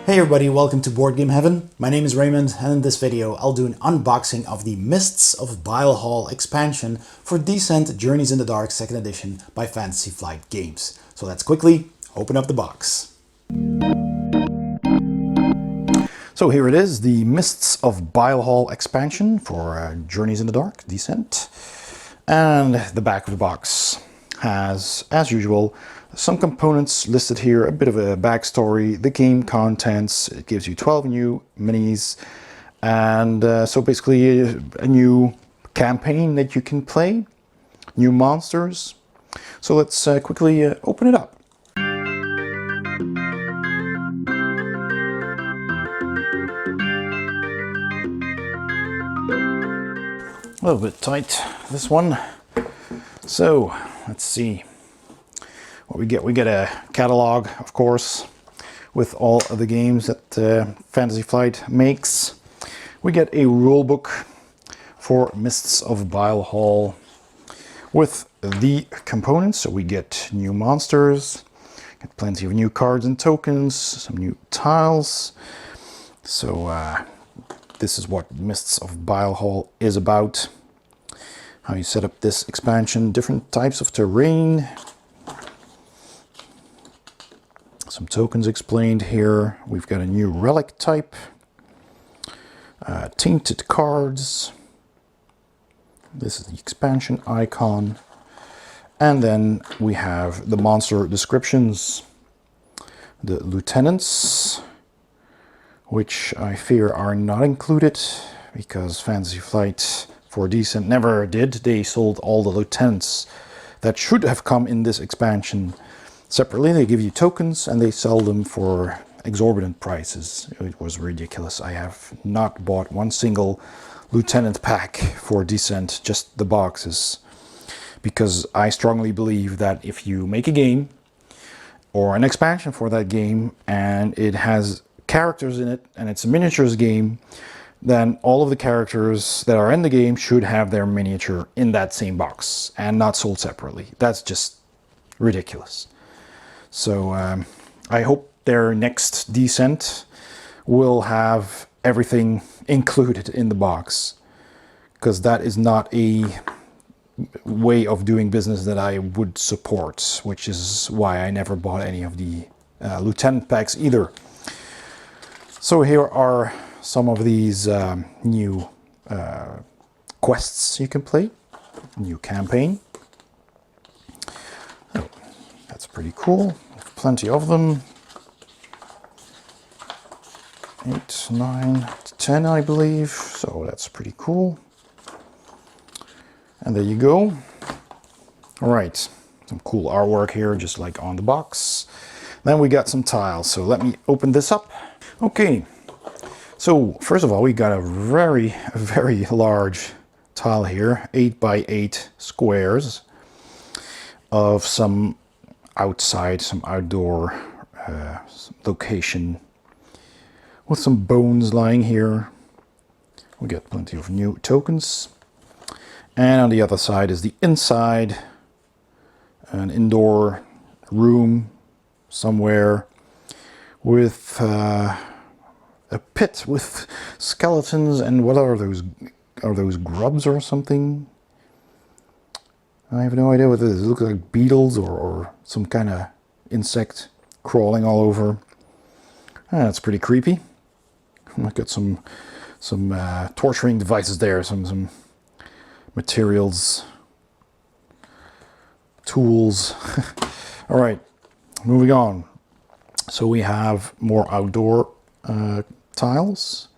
Hey everybody, welcome to Board Game Heaven. My name is Raymond, and in this video I'll do an unboxing of the Mists of Bilehall expansion for Descent Journeys in the Dark 2nd edition by Fantasy Flight Games. So let's quickly open up the box. So here it is, the Mists of Bilehall expansion for Journeys in the Dark, Descent. And the back of the box has, as usual, some components listed here, a bit of a backstory, the game contents. It gives you 12 new minis, and so basically a new campaign that you can play, new monsters. So let's quickly open it up. A little bit tight, this one. So let's see what we get. We get a catalog, of course, with all of the games that Fantasy Flight makes. We get a rule book for Mists of Bilehall with the components. So we get new monsters, get plenty of new cards and tokens, some new tiles. So this is what Mists of Bilehall is about. How you set up this expansion, different types of terrain. Some tokens explained here. We've got a new relic type, tainted cards. This is the expansion icon. And then we have the monster descriptions. The lieutenants, which I fear are not included because Fantasy Flight for Descent never did. They sold all the lieutenants that should have come in this expansion separately. They give you tokens and they sell them for exorbitant prices. It was ridiculous. I have not bought one single lieutenant pack for Descent, just the boxes, because I strongly believe that if you make a game or an expansion for that game and it has characters in it and it's a miniatures game, then all of the characters that are in the game should have their miniature in that same box and not sold separately. That's just ridiculous. So I hope their next Descent will have everything included in the box, because that is not a way of doing business that I would support, which is why I never bought any of the lieutenant packs either. So here are some of these new quests you can play, new campaign. Oh, that's pretty cool. Plenty of them. 8, 9, 10, I believe. So that's pretty cool. And there you go. All right, some cool artwork here, just like on the box. Then we got some tiles. So let me open this up. Okay. So first of all, we got a very, very large tile here, 8 by 8 squares of some outside, some outdoor location with some bones lying here. We got plenty of new tokens. And on the other side is the inside, an indoor room somewhere with a pit with skeletons. And what are those? Are those grubs or something? I have no idea what this is. It looks like beetles or some kind of insect crawling all over. That's pretty creepy. I've got some torturing devices there, some materials, tools. All right, moving on. So we have more outdoor tiles.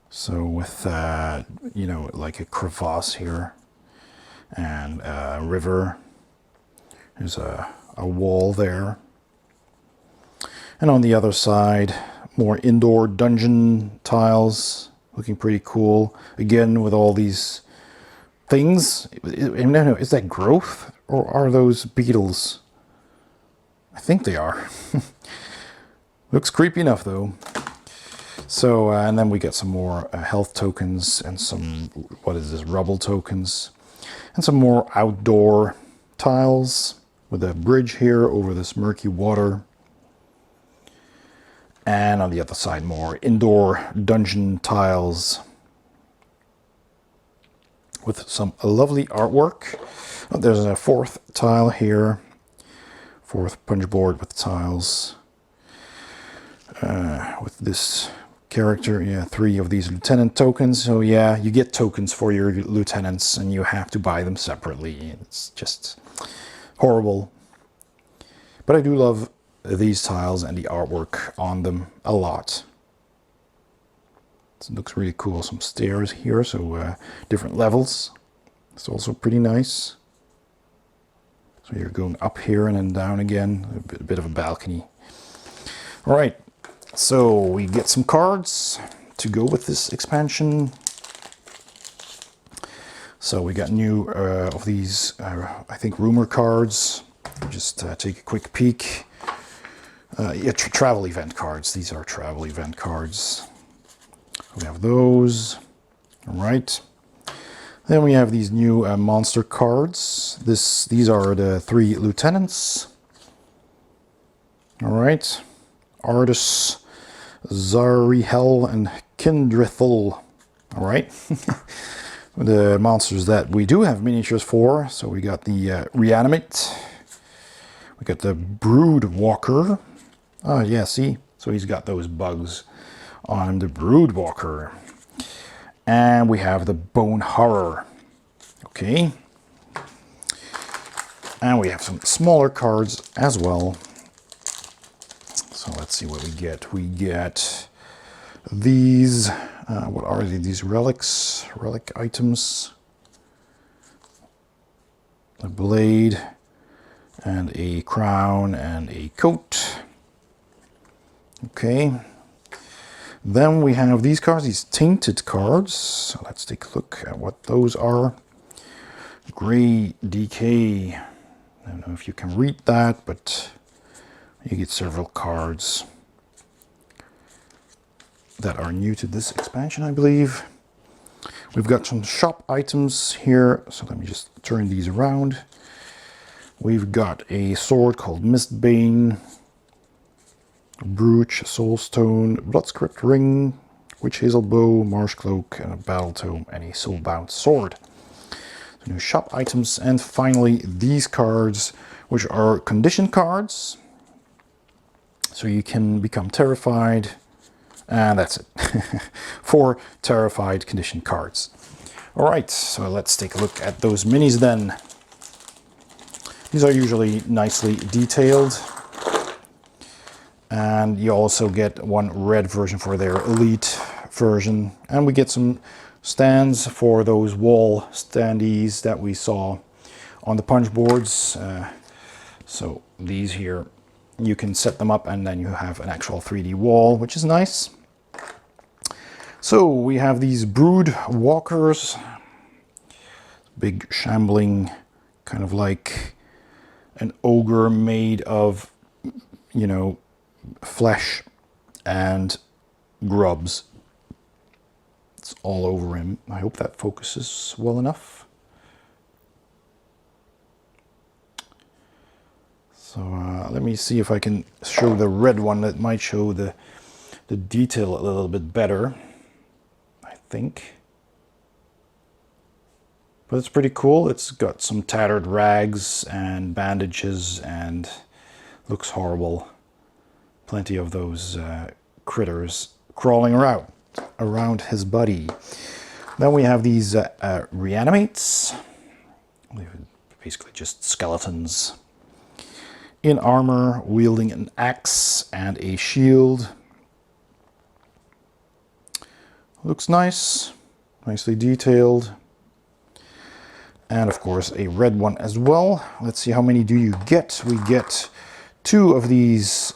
So with you know, like a crevasse here and a river. There's a wall there. And on the other side, more indoor dungeon tiles, looking pretty cool. Again, with all these things. I don't know, is that growth or are those beetles? I think they are. Looks creepy enough though. So, and then we get some more health tokens and some, what is this, rubble tokens. And some more outdoor tiles with a bridge here over this murky water. And on the other side, more indoor dungeon tiles with some lovely artwork. Oh, there's a fourth tile here, fourth punch board with tiles. With this character, yeah, 3 of these lieutenant tokens. So yeah, you get tokens for your lieutenants and you have to buy them separately. It's just horrible. But I do love these tiles and the artwork on them a lot. It looks really cool. Some stairs here, so different levels. It's also pretty nice. So you're going up here and then down again, a bit of a balcony. All right, so we get some cards to go with this expansion. So we got new of these, I think, rumor cards. Just take a quick peek. Yeah, travel event cards. These are travel event cards. We have those. All right. Then we have these new monster cards. These are the 3 lieutenants. All right. Artis, Zarihel, and Kindrithel. All right. The monsters that we do have miniatures for. So we got the Reanimate. We got the Brood Walker. Oh yeah, see? So he's got those bugs on him, the Brood Walker. And we have the Bone Horror. Okay. And we have some smaller cards as well. So let's see what we get. We get these, what are they? These relics, relic items. A blade and a crown and a coat. Okay. Then we have these cards, these tainted cards. So let's take a look at what those are. Gray Decay. I don't know if you can read that, but you get several cards that are new to this expansion, I believe. We've got some shop items here, so let me just turn these around. We've got a sword called Mistbane, a brooch, a soulstone, bloodscript ring, witch hazel bow, marsh cloak, and a battle tome, and a soulbound sword. So new shop items, and finally these cards, which are condition cards. So you can become terrified, and that's it. 4 terrified condition cards. All right, so let's take a look at those minis then. These are usually nicely detailed. And you also get one red version for their elite version. And we get some stands for those wall standees that we saw on the punch boards. So these here, you can set them up and then you have an actual 3D wall, which is nice. So we have these Brood Walkers, big shambling, kind of like an ogre made of, you know, flesh and grubs. It's all over him. I hope that focuses well enough. So let me see if I can show the red one. That might show the detail a little bit better, I think. But it's pretty cool. It's got some tattered rags and bandages and looks horrible. Plenty of those critters crawling around his body. Then we have these reanimates. Basically just skeletons in armor, wielding an axe and a shield. Looks nice, nicely detailed. And of course a red one as well. Let's see, how many do you get? We get 2 of these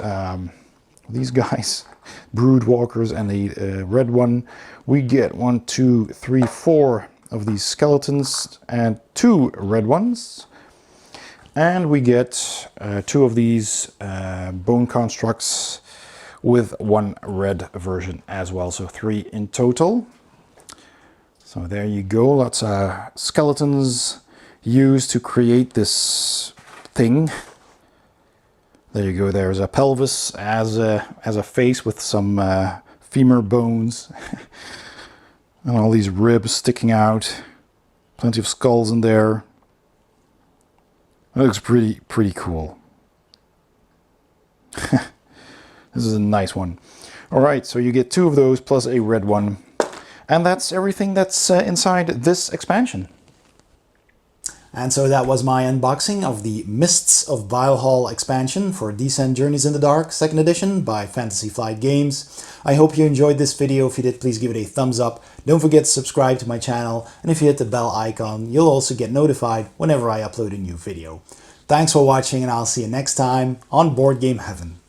guys, Brood Walkers, and a red one. We get 1, 2, 3, 4 of these skeletons and 2 red ones. And we get 2 of these bone constructs with 1 red version as well. So 3 in total. So there you go. Lots of skeletons used to create this thing. There you go. There's a pelvis as a face with some femur bones and all these ribs sticking out. Plenty of skulls in there. It looks pretty cool. This is a nice one. All right, so you get 2 of those plus a red one. And that's everything that's inside this expansion. And so that was my unboxing of the Mists of Bilehall expansion for Descent Journeys in the Dark 2nd edition by Fantasy Flight Games. I hope you enjoyed this video. If you did, please give it a thumbs up. Don't forget to subscribe to my channel, and if you hit the bell icon, you'll also get notified whenever I upload a new video. Thanks for watching, and I'll see you next time on Board Game Heaven.